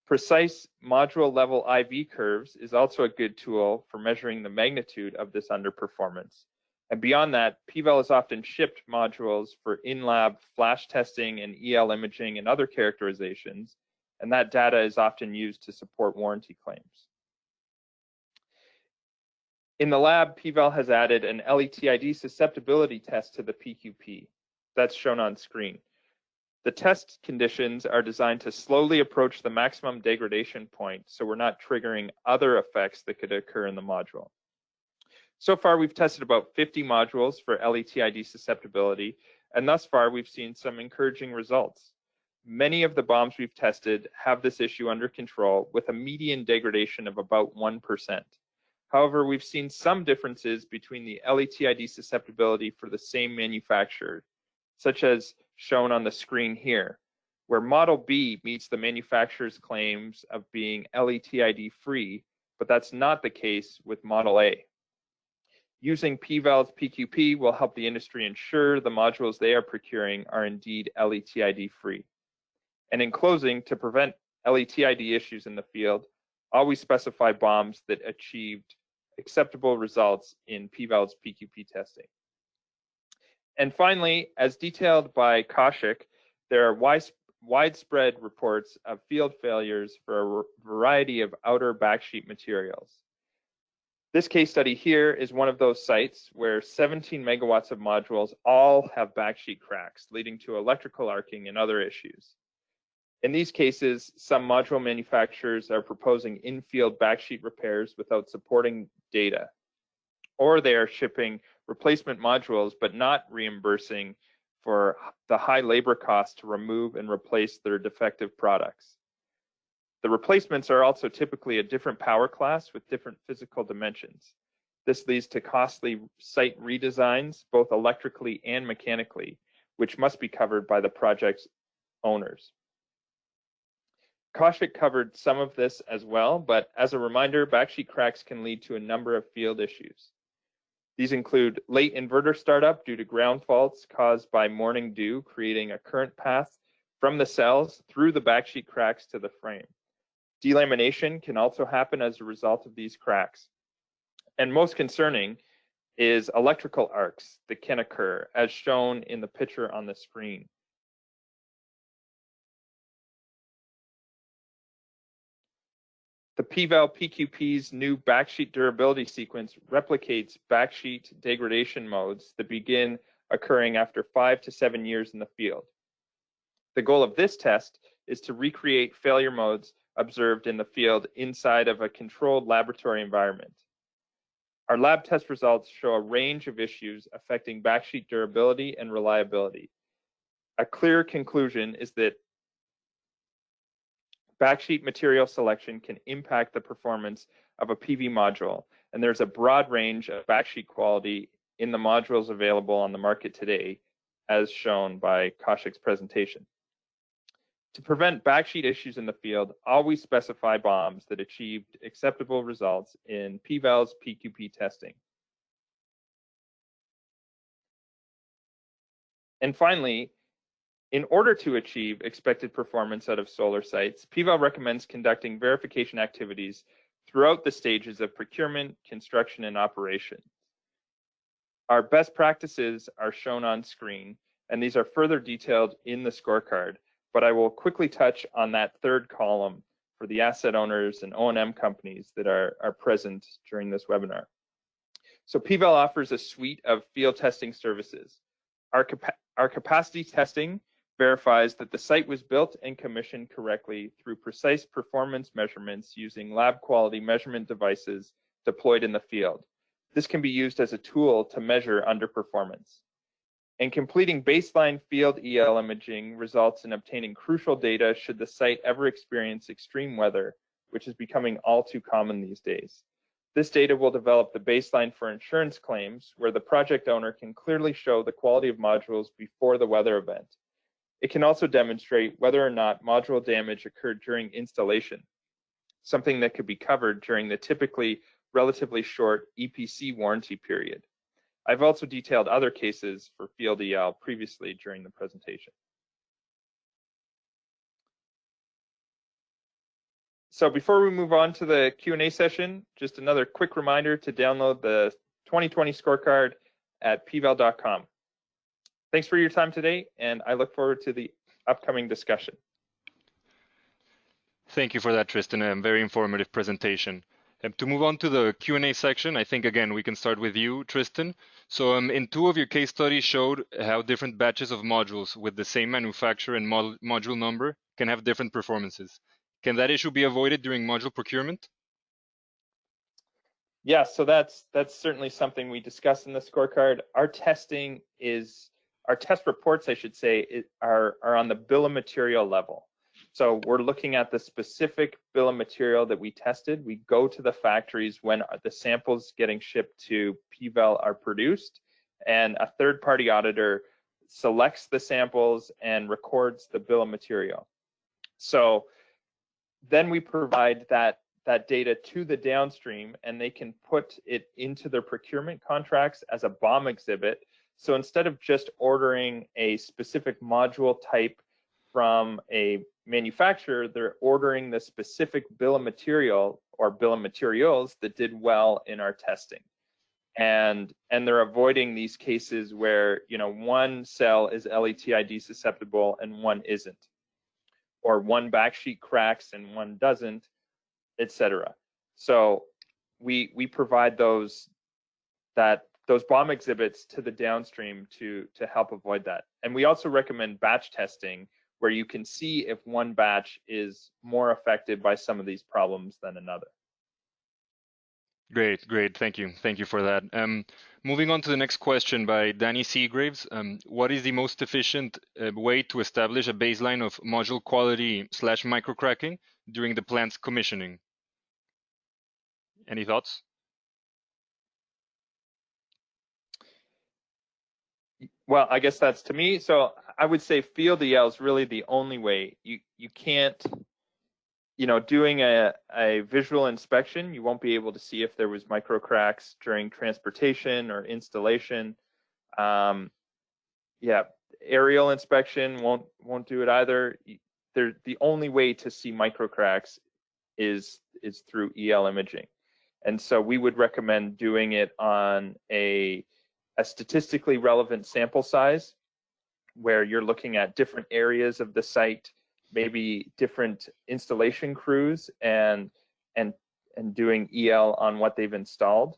Precise module level IV curves is also a good tool for measuring the magnitude of this underperformance. And beyond that, PVEL has often shipped modules for in-lab flash testing and EL imaging and other characterizations, and that data is often used to support warranty claims. In the lab, PVEL has added an LiTiD susceptibility test to the PQP. That's shown on screen. The test conditions are designed to slowly approach the maximum degradation point, so we're not triggering other effects that could occur in the module. So far, we've tested about 50 modules for LiTiD susceptibility, and thus far, we've seen some encouraging results. Many of the bombs we've tested have this issue under control with a median degradation of about 1%. However, we've seen some differences between the LiTiD susceptibility for the same manufacturer, such as shown on the screen here, where Model B meets the manufacturer's claims of being LiTiD free, but that's not the case with Model A. Using PVEL's PQP will help the industry ensure the modules they are procuring are indeed LiTiD free. And in closing, to prevent LiTiD issues in the field, always specify bombs that achieved acceptable results in PVEL's PQP testing. And finally, as detailed by Kaushik, there are widespread reports of field failures for a variety of outer backsheet materials. This case study here is one of those sites where 17 megawatts of modules all have backsheet cracks, leading to electrical arcing and other issues. In these cases, some module manufacturers are proposing in-field backsheet repairs without supporting data, or they are shipping replacement modules but not reimbursing for the high labor cost to remove and replace their defective products. The replacements are also typically a different power class with different physical dimensions. This leads to costly site redesigns, both electrically and mechanically, which must be covered by the project's owners. Kaushik covered some of this as well, but as a reminder, backsheet cracks can lead to a number of field issues. These include late inverter startup due to ground faults caused by morning dew, creating a current path from the cells through the backsheet cracks to the frame. Delamination can also happen as a result of these cracks. And most concerning is electrical arcs that can occur, as shown in the picture on the screen. The PVEL PQP's new backsheet durability sequence replicates backsheet degradation modes that begin occurring after 5 to 7 years in the field. The goal of this test is to recreate failure modes observed in the field inside of a controlled laboratory environment. Our lab test results show a range of issues affecting backsheet durability and reliability. A clear conclusion is that backsheet material selection can impact the performance of a PV module, and there's a broad range of backsheet quality in the modules available on the market today, as shown by Kaushik's presentation. To prevent backsheet issues in the field, always specify BOMs that achieved acceptable results in PVEL's PQP testing. And finally, in order to achieve expected performance out of solar sites, PVEL recommends conducting verification activities throughout the stages of procurement, construction, and operation. Our best practices are shown on screen, and these are further detailed in the scorecard, but I will quickly touch on that third column for the asset owners and O&M companies that are present during this webinar. So PVEL offers a suite of field testing services. Our capacity testing verifies that the site was built and commissioned correctly through precise performance measurements using lab quality measurement devices deployed in the field. This can be used as a tool to measure underperformance. And completing baseline field EL imaging results in obtaining crucial data should the site ever experience extreme weather, which is becoming all too common these days. This data will develop the baseline for insurance claims, where the project owner can clearly show the quality of modules before the weather event. It can also demonstrate whether or not module damage occurred during installation, something that could be covered during the typically relatively short EPC warranty period. I've also detailed other cases for field EL previously during the presentation. So before we move on to the Q&A session, just another quick reminder to download the 2020 scorecard at pvel.com. Thanks for your time today, and I look forward to the upcoming discussion. Thank you for that, Tristan. A very informative presentation. To move on to the Q&A section, I think, again, we can start with you, Tristan. So in two of your case studies showed how different batches of modules with the same manufacturer and module number can have different performances. Can that issue be avoided during module procurement? Yeah, so that's certainly something we discussed in the scorecard. Our test reports, I should say, are on the bill of material level. So we're looking at the specific bill of material that we tested. We go to the factories when the samples getting shipped to PVEL are produced, and a third-party auditor selects the samples and records the bill of material. So then we provide that data to the downstream, and they can put it into their procurement contracts as a BOM exhibit. So instead of just ordering a specific module type from a manufacturer, they're ordering the specific bill of material or bill of materials that did well in our testing. And they're avoiding these cases where, you know, one cell is LiTiD susceptible and one isn't, or one backsheet cracks and one doesn't, etc. So we provide those BOM exhibits to the downstream to help avoid that. And we also recommend batch testing, where you can see if one batch is more affected by some of these problems than another. Great. Thank you for that. Moving on to the next question by Danny Seagraves. What is the most efficient way to establish a baseline of module quality / microcracking during the plant's commissioning? Any thoughts? Well, I guess that's to me. So I would say VLDL is really the only way. You can't, doing a visual inspection, you won't be able to see if there was micro cracks during transportation or installation. Yeah, aerial inspection won't do it either. The only way to see micro cracks is through EL imaging. And so we would recommend doing it on a statistically relevant sample size where you're looking at different areas of the site, maybe different installation crews, and doing EL on what they've installed.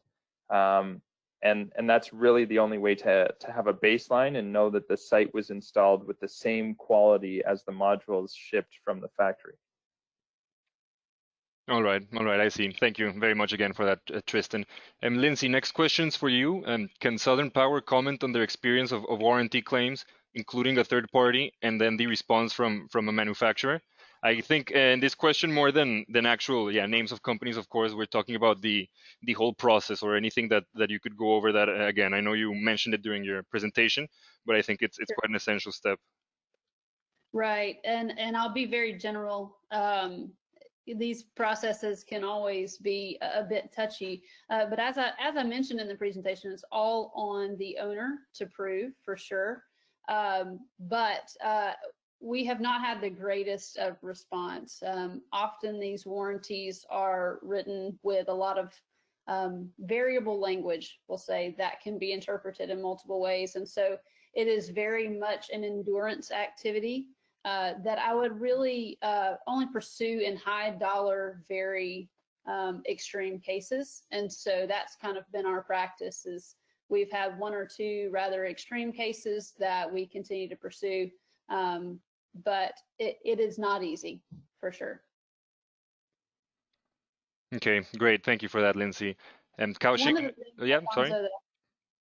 And that's really the only way to have a baseline and know that the site was installed with the same quality as the modules shipped from the factory. All right, I see. Thank you very much again for that, Tristan. Lindsey, next question's for you. Can Southern Power comment on their experience of warranty claims, including a third party, and then the response from a manufacturer? I think in this question, more than actual names of companies, of course, we're talking about the whole process or anything that you could go over that. Again, I know you mentioned it during your presentation, but I think it's quite an essential step. Right, and I'll be very general. These processes can always be a bit touchy, but as I mentioned in the presentation, it's all on the owner to prove for sure. But we have not had the greatest of response. Often these warranties are written with a lot of variable language, we'll say, that can be interpreted in multiple ways, and so it is very much an endurance activity. That I would really only pursue in high dollar, very extreme cases. And so that's kind of been our practice. Is we've had one or two rather extreme cases that we continue to pursue, but it is not easy for sure. Okay, great. Thank you for that, Lindsey. And Kaushik, sorry.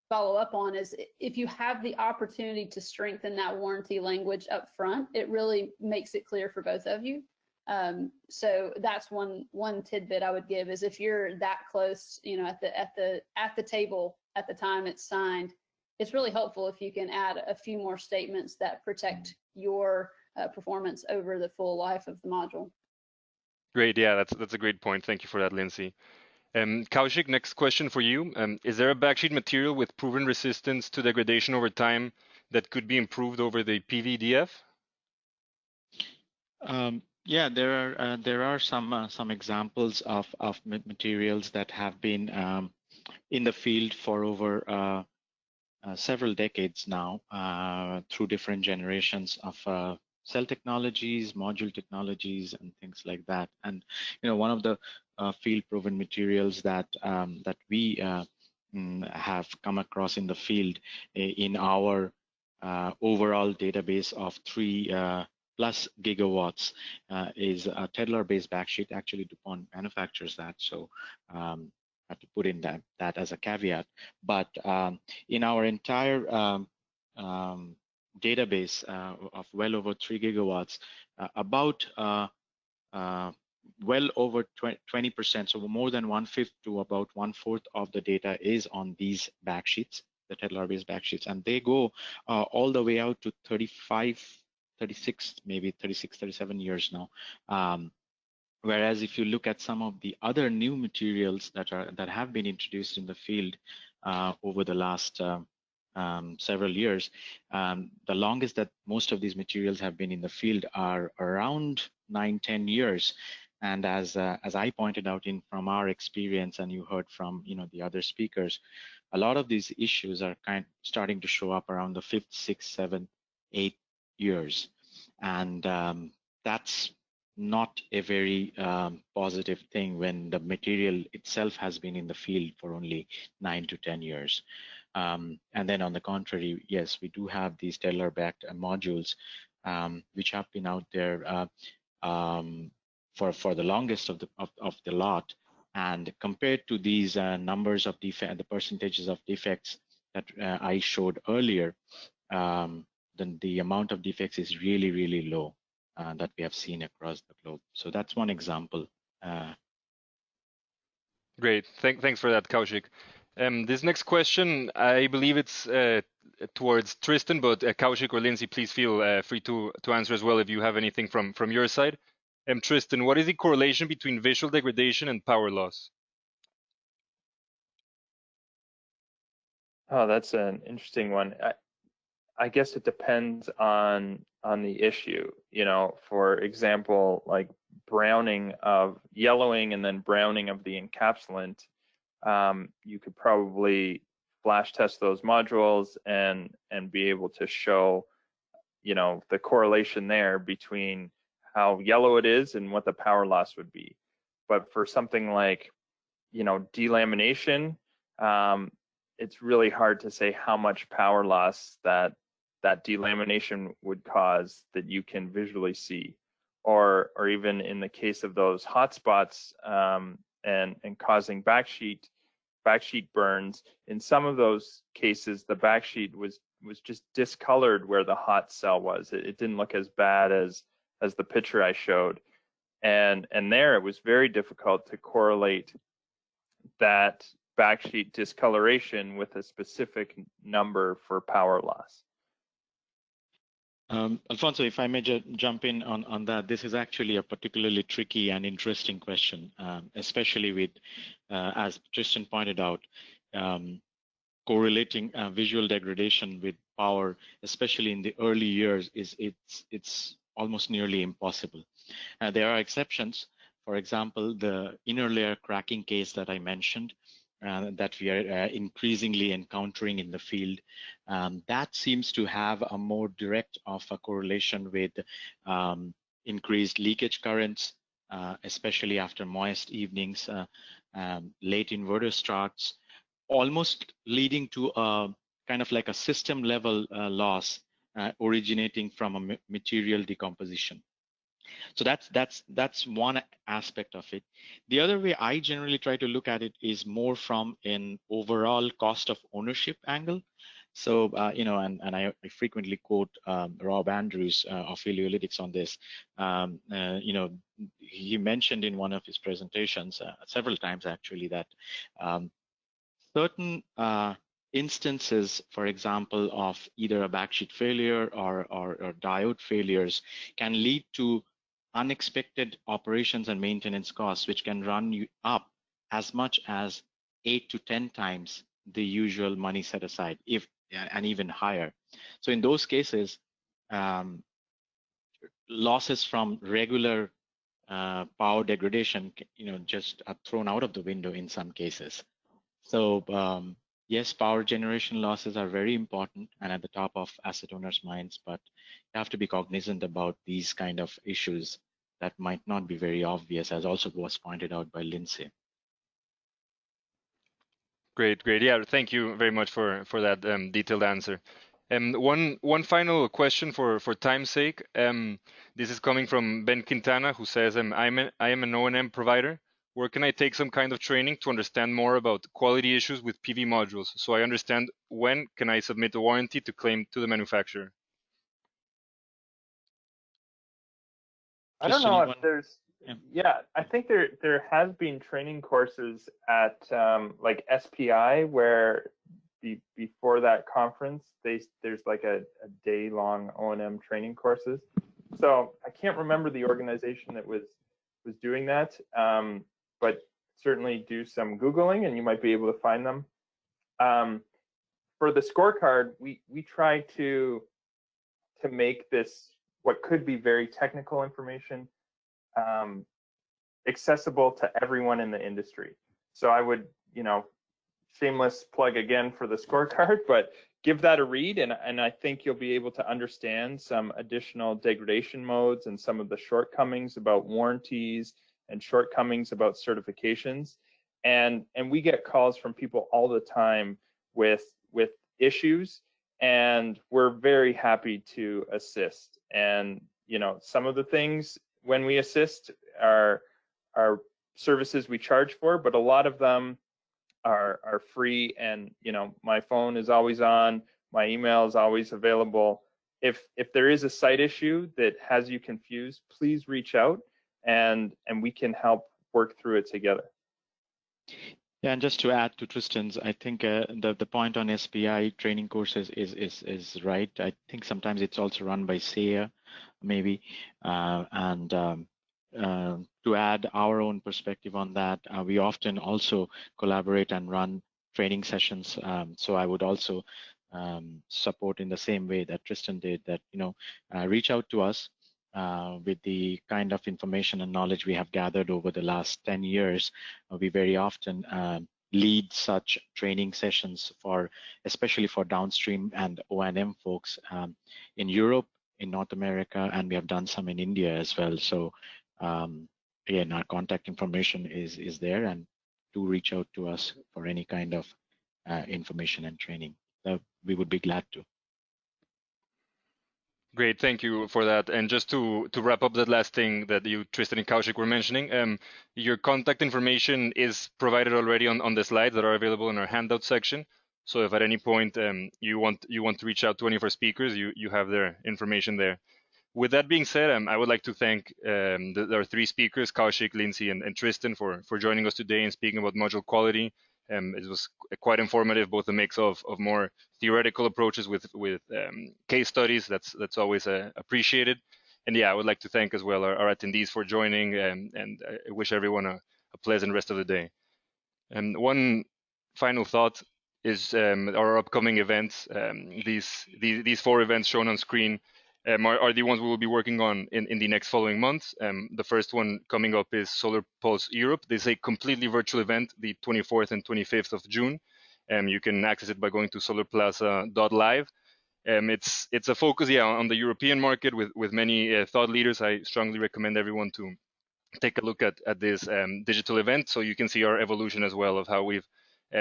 Follow up on is if you have the opportunity to strengthen that warranty language up front, it really makes it clear for both of you. So that's one tidbit I would give is if you're that close, at the table at the time it's signed, it's really helpful if you can add a few more statements that protect your performance over the full life of the module. Great, yeah, that's a great point. Thank you for that, Lindsey. Kaushik, next question for you. Is there a backsheet material with proven resistance to degradation over time that could be improved over the PVDF? Yeah, there are some examples of materials that have been in the field for over several decades now through different generations of cell technologies, module technologies, and things like that. And one of the field-proven materials that we have come across in the field in our overall database of 3+ gigawatts is a Tedlar-based backsheet. Actually, Dupont manufactures that, so I have to put in that as a caveat. But in our entire database of well over 3 gigawatts, about well over 20%, so more than 1/5 to about 1/4 of the data is on these backsheets, the Tedlar-based backsheets, and they go all the way out to 35, 36, maybe 36, 37 years now. Whereas if you look at some of the other new materials that have been introduced in the field over the last several years, the longest that most of these materials have been in the field are around 9-10 years. And as I pointed out from our experience, and you heard from the other speakers, a lot of these issues are starting to show up around the 5th, 6th, 7th, 8th years, and that's not a very positive thing when the material itself has been in the field for only 9 to 10 years. And then on the contrary, yes, we do have these Tedlar-backed modules which have been out there for the longest of the lot. And compared to these numbers of defect, the percentages of defects that I showed earlier, then the amount of defects is really, really low that we have seen across the globe. So that's one example. Great, thanks for that, Kaushik. This next question, I believe it's towards Tristan, but Kaushik or Lindsey, please feel free to answer as well if you have anything from your side. Tristan, what is the correlation between visual degradation and power loss? Oh, that's an interesting one. I guess it depends on the issue. You know, for example, like yellowing and then browning of the encapsulant, you could probably flash test those modules and be able to show, you know, the correlation there between how yellow it is and what the power loss would be. But for something like, you know, delamination, it's really hard to say how much power loss that delamination would cause that you can visually see, or even in the case of those hotspots and causing backsheet burns. In some of those cases, the backsheet was just discolored where the hot cell was. It didn't look as bad as the picture I showed, and there it was very difficult to correlate that backsheet discoloration with a specific number for power loss. Alfonso, if I may jump in on that, this is actually a particularly tricky and interesting question, especially with, as Tristan pointed out, correlating visual degradation with power, especially in the early years, it's almost nearly impossible. There are exceptions. For example, the inner layer cracking case that I mentioned, that we are increasingly encountering in the field, that seems to have a more direct of a correlation with increased leakage currents, especially after moist evenings, late inverter starts, almost leading to a kind of like a system level loss originating from a material decomposition. So that's one aspect of it. The other way I generally try to look at it is more from an overall cost of ownership angle. So, you know, and I frequently quote Rob Andrews of Heliolytics on this. You know, he mentioned in one of his presentations several times actually that certain instances, for example, of either a backsheet failure or diode failures can lead to unexpected operations and maintenance costs, which can run you up as much as 8 to 10 times the usual money set aside, and even higher. So in those cases, losses from regular power degradation, you know, just are thrown out of the window in some cases. So yes, power generation losses are very important and at the top of asset owners' minds, but you have to be cognizant about these kind of issues that might not be very obvious, as also was pointed out by Lindsey. Great. Yeah, thank you very much for that detailed answer. One final question for time's sake. This is coming from Ben Quintana, who says, I am an O&M provider. Where can I take some kind of training to understand more about quality issues with PV modules, so I understand when can I submit a warranty to claim to the manufacturer? I don't know if there's, yeah, I think there has been training courses at like SPI where before that conference, there's like a day-long O&M training courses. So I can't remember the organization that was doing that, but certainly do some Googling and you might be able to find them. For the scorecard, we try to make this, what could be very technical information, accessible to everyone in the industry. So I would, you know, shameless plug again for the scorecard, but give that a read, and I think you'll be able to understand some additional degradation modes and some of the shortcomings about warranties and shortcomings about certifications. And we get calls from people all the time with issues, and we're very happy to assist. And you know, some of the things when we assist are services we charge for, but a lot of them are free. And you know, my phone is always on, my email is always available. If there is a site issue that has you confused, please reach out and we can help work through it together. Yeah, and just to add to Tristan's, I think the point on SPI training courses is right. I think sometimes it's also run by SEA, maybe, and to add our own perspective on that, we often also collaborate and run training sessions. So I would also support in the same way that Tristan did. That reach out to us. With the kind of information and knowledge we have gathered over the last 10 years, we very often lead such training sessions especially for downstream and O&M folks in Europe, in North America, and we have done some in India as well. So again, our contact information is there, and do reach out to us for any kind of information and training. We would be glad to. Great, thank you for that. And just to wrap up that last thing that you, Tristan and Kaushik, were mentioning, your contact information is provided already on the slides that are available in our handout section. So if at any point you want to reach out to any of our speakers, you have their information there. With that being said, I would like to thank our three speakers, Kaushik, Lindsey, and Tristan, for joining us today and speaking about module quality. It was quite informative, both a mix of more theoretical approaches with case studies. That's always appreciated. And yeah, I would like to thank as well our attendees for joining, and I wish everyone a pleasant rest of the day. And one final thought is our upcoming events. These 4 events shown on screen are the ones we will be working on in the next following months. The first one coming up is Solar Pulse Europe. This is a completely virtual event, the 24th and 25th of June. You can access it by going to solarplaza.live. It's a focus, on the European market with many thought leaders. I strongly recommend everyone to take a look at this digital event, so you can see our evolution as well of how we've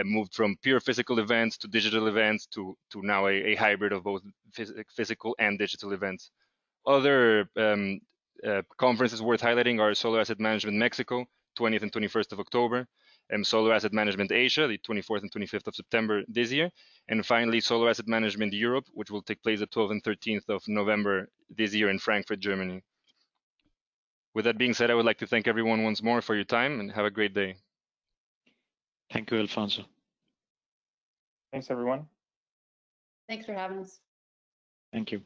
moved from pure physical events to digital events to now a hybrid of both physical and digital events. Other conferences worth highlighting are Solar Asset Management Mexico, 20th and 21st of October, and Solar Asset Management Asia, the 24th and 25th of September this year, and finally Solar Asset Management Europe, which will take place the 12th and 13th of November this year in Frankfurt, Germany. With that being said, I would like to thank everyone once more for your time, and have a great day. Thank you, Alfonso. Thanks, everyone. Thanks for having us. Thank you.